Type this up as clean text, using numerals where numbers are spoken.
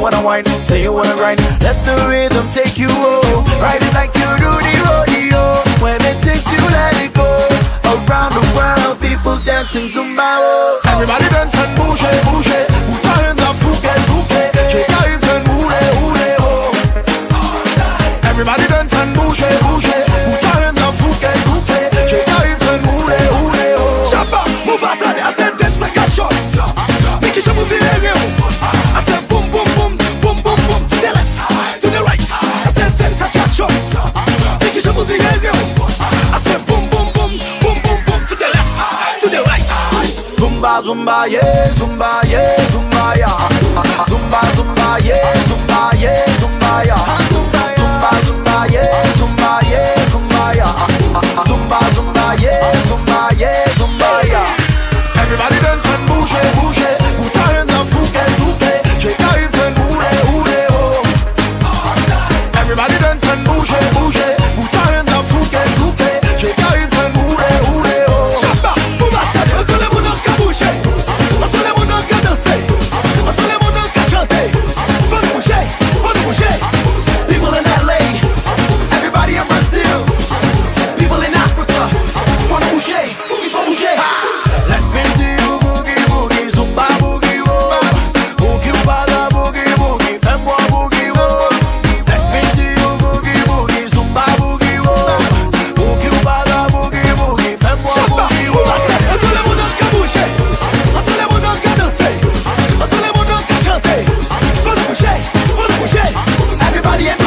wanna whine, say you wanna grind. Let the rhythm take you home. Ride it like you do the rodeo. When it takes you, let it go. Around the world, people dancing Zumba. Oh. Everybody dance and bouge, bouge. Put your hands up, souffle, souffle. Shake your hips and hule, hule, oh. Everybody dance and bouge, bouge. Put your hands up, souffle, souffle. Shake your hips and hule, hule, oh. Shabba, move aside, I said dance like a shot. Make it move in the air. I said boom, boom, boom, boom, boom, boom. To the left, to the right. I said sense attraction. Make it move in the air. I said boom, boom, boom, boom, boom, boom. To the left, to the right. Zumba, zumba, yeah, zumba, yeah, zumba, yeah. Zumba, zumba, yeah, zumba, yeah, zumba, yeah. Zumba, zumba, yeah, zumba, yeah, zumba, yeah. Zumba, zumba, yeah, zumba, yeah, zumba, yeah. Everybody dance and bouge, bouge.